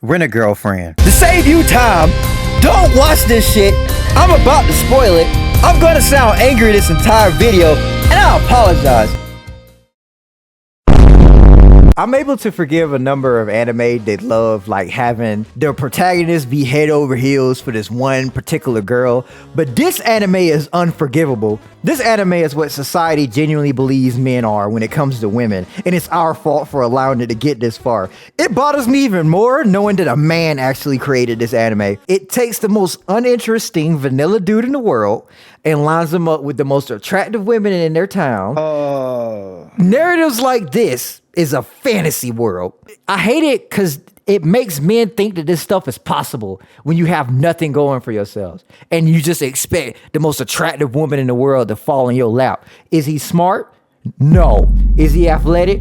Rent-A-Girlfriend. To save you time, don't watch this shit. I'm about to spoil it. I'm gonna sound angry this entire video, and I apologize. I'm able to forgive a number of anime that love like having their protagonist be head over heels for this one particular girl, but this anime is unforgivable. This anime is what society genuinely believes men are when it comes to women, and it's our fault for allowing it to get this far. It bothers me even more knowing that a man actually created this anime. It takes the most uninteresting vanilla dude in the world and lines them up with the most attractive women in their town. Narratives like this is a fantasy world. I hate it because it makes men think that this stuff is possible when you have nothing going for yourselves and you just expect the most attractive woman in the world to fall in your lap. Is he smart? No. Is he athletic?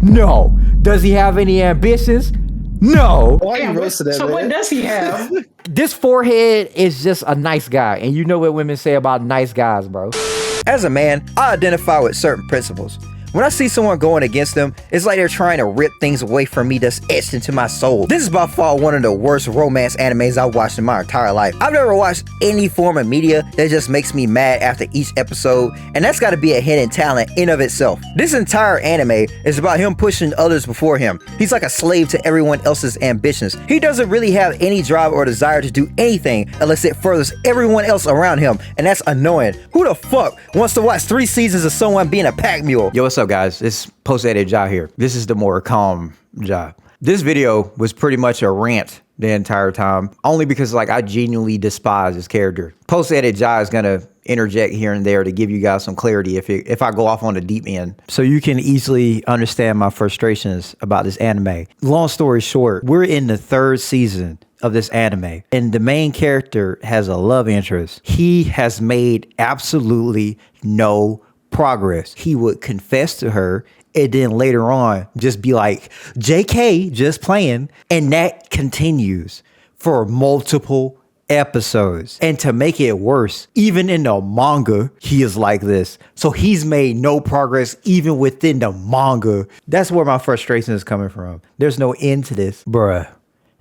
No. Does he have any ambitions? No. Why are you roasting that, so man? what does he have? This forehead is just a nice guy, and you know what women say about nice guys, bro. As a man, I identify with certain principles. When I see someone going against them, it's like they're trying to rip things away from me that's etched into my soul. This is by far one of the worst romance animes I've watched in my entire life. I've never watched any form of media that just makes me mad after each episode, and that's gotta be a hidden talent in of itself. This entire anime is about him pushing others before him. He's like a slave to everyone else's ambitions. He doesn't really have any drive or desire to do anything unless it furthers everyone else around him, and that's annoying. Who the fuck wants to watch 3 seasons of someone being a pack mule? Yo, what's up, guys? It's Post-Edit Ja here. This is the more calm Ja. This video was pretty much a rant the entire time, only because like I genuinely despise this character. Post-Edit Ja is gonna interject here and there to give you guys some clarity if I go off on the deep end, so you can easily understand my frustrations about this anime. Long story short, we're in the 3rd season of this anime, and the main character has a love interest. He has made absolutely no progress. He would confess to her and then later on just be like, JK, just playing. And that continues for multiple episodes. And to make it worse, even in the manga, he is like this. So he's made no progress even within the manga. That's where my frustration is coming from. There's no end to this. Bruh,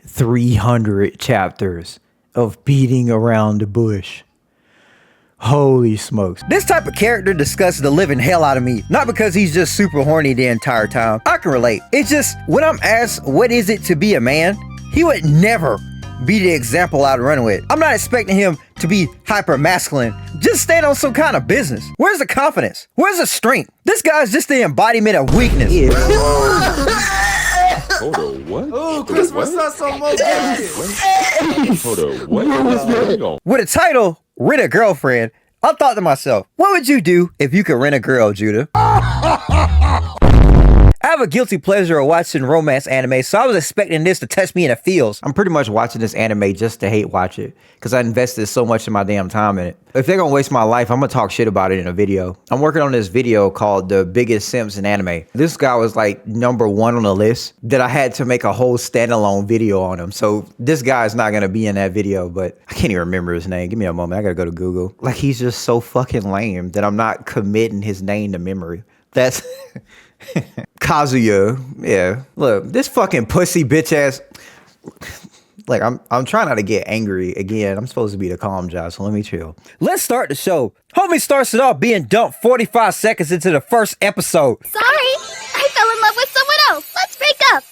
300 chapters of beating around the bush. Holy smokes. This type of character disgusts the living hell out of me. Not because he's just super horny the entire time. I can relate. It's just, when I'm asked what is it to be a man, he would never be the example I'd run with. I'm not expecting him to be hyper masculine. Just stand on some kind of business. Where's the confidence? Where's the strength? This guy's just the embodiment of weakness. Yeah. Hold on, what? Oh, Christmas saw some more Hold on, what? With a title, Rent a Girlfriend, I thought to myself, what would you do if you could rent a girl, Judah? I have a guilty pleasure of watching romance anime, so I was expecting this to touch me in the feels. I'm pretty much watching this anime just to hate watch it, because I invested so much of my damn time in it. If they're gonna waste my life, I'm gonna talk shit about it in a video. I'm working on this video called The Biggest Simps in Anime. This guy was like #1 on the list that I had to make a whole standalone video on him. So this guy is not gonna be in that video, but I can't even remember his name. Give me a moment, I gotta go to Google. Like, he's just so fucking lame that I'm not committing his name to memory. That's Kazuya. Yeah. Look, this fucking pussy bitch ass. Like, I'm trying not to get angry again. I'm supposed to be the calm Josh, so let me chill. Let's start the show. Homie starts it off being dumped 45 seconds into the first episode. Sorry, I fell in love with someone else. Let's break up.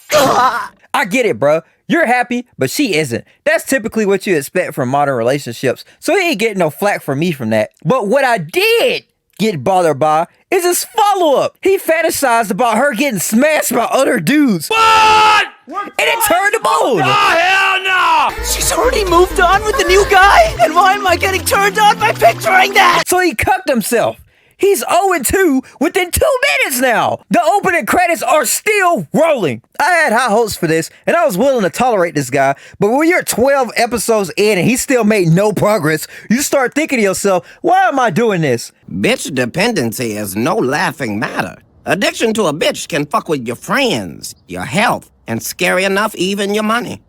I get it, bruh. You're happy, but she isn't. That's typically what you expect from modern relationships, so he ain't getting no flack from me from that. But what I did get bothered by is his follow-up. He fantasized about her getting smashed by other dudes. What? And it turned him on. Oh, hell no! She's already moved on with the new guy? And why am I getting turned on by picturing that? So he cucked himself. He's 0-2 within 2 minutes now. The opening credits are still rolling. I had high hopes for this, and I was willing to tolerate this guy, but when you're 12 episodes in and he still made no progress, you start thinking to yourself, why am I doing this? Bitch dependency is no laughing matter. Addiction to a bitch can fuck with your friends, your health, and scary enough, even your money.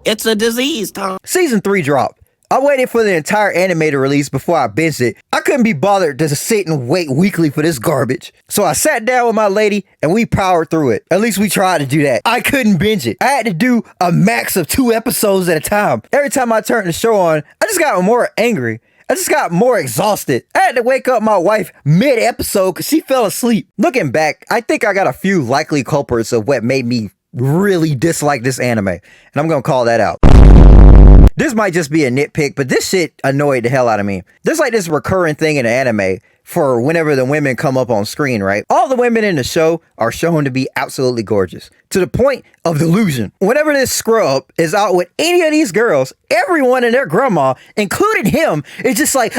It's a disease, Tom. Season 3 dropped. I waited for the entire anime to release before I binged it. I couldn't be bothered to sit and wait weekly for this garbage. So I sat down with my lady and we powered through it. At least we tried to do that. I couldn't binge it. I had to do a max of 2 episodes at a time. Every time I turned the show on, I just got more angry. I just got more exhausted. I had to wake up my wife mid-episode because she fell asleep. Looking back, I think I got a few likely culprits of what made me really dislike this anime. And I'm going to call that out. This might just be a nitpick, but this shit annoyed the hell out of me. There's like this recurring thing in the anime for whenever the women come up on screen, right? All the women in the show are shown to be absolutely gorgeous, to the point of delusion. Whenever this scrub is out with any of these girls, everyone and their grandma, including him, is just like,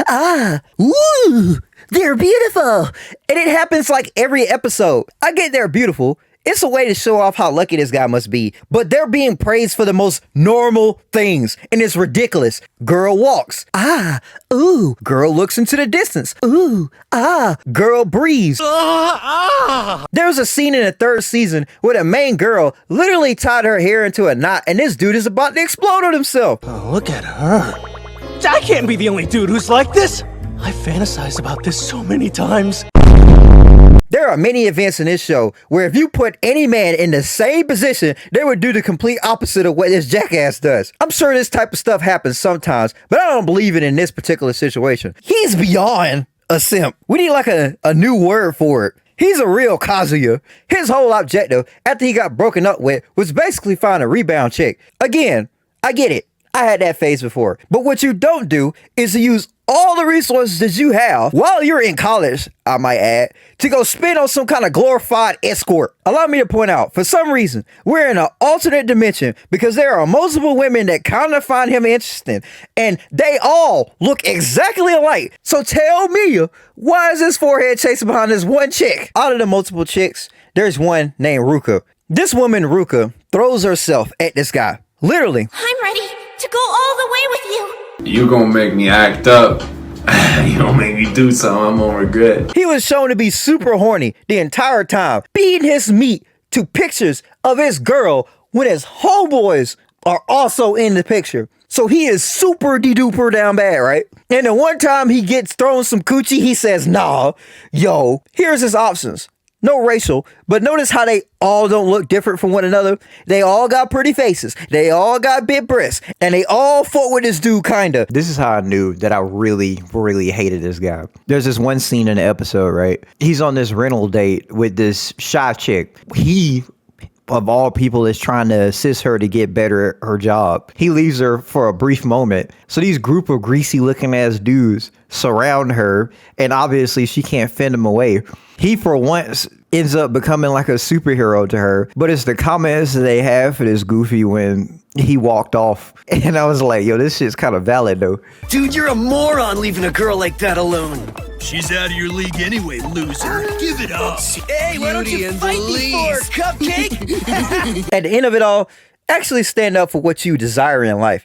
woo, they're beautiful. And it happens like every episode. I get they're beautiful. It's a way to show off how lucky this guy must be, but they're being praised for the most normal things, and it's ridiculous. Girl walks. Ooh. Girl looks into the distance. Ooh. Girl breathes. There's a scene in the 3rd season where the main girl literally tied her hair into a knot, and this dude is about to explode on himself. Oh, look at her. I can't be the only dude who's like this. I fantasized about this so many times. There are many events in this show where if you put any man in the same position, they would do the complete opposite of what this jackass does. I'm sure this type of stuff happens sometimes, but I don't believe it in this particular situation. He's beyond a simp. We need like a new word for it. He's a real kazuya. His whole objective after he got broken up with was basically find a rebound chick. Again, I get it. I had that phase before. But what you don't do is to use all the resources that you have while you're in college, I might add, to go spend on some kind of glorified escort. Allow me to point out, for some reason, we're in an alternate dimension because there are multiple women that kind of find him interesting, and they all look exactly alike. So tell me, why is this forehead chasing behind this one chick? Out of the multiple chicks, there's one named Ruka. This woman, Ruka, throws herself at this guy. Literally. I'm ready to go all the way with you. You gonna make me act up. You gonna make me do something I'm gonna regret. He was shown to be super horny the entire time, feeding his meat to pictures of his girl when his homeboys are also in the picture. So he is super de-duper down bad, right? And the one time he gets thrown some coochie, he says, nah, yo, here's his options. No racial, but notice how they all don't look different from one another. They all got pretty faces. They all got big breasts. And they all fought with this dude, kinda. This is how I knew that I really, really hated this guy. There's this one scene in the episode, right? He's on this rental date with this shy chick. He, of all people, is trying to assist her to get better at her job. He leaves her for a brief moment. So these group of greasy looking ass dudes surround her, and obviously she can't fend them away. He, for once, ends up becoming like a superhero to her, but it's the comments that they have for this goofy when he walked off. And I was like, yo, this shit's kind of valid though. Dude, you're a moron leaving a girl like that alone. She's out of your league anyway, loser. Give it up. Hey, why don't you fight me for cupcake? At the end of it all, actually stand up for what you desire in life.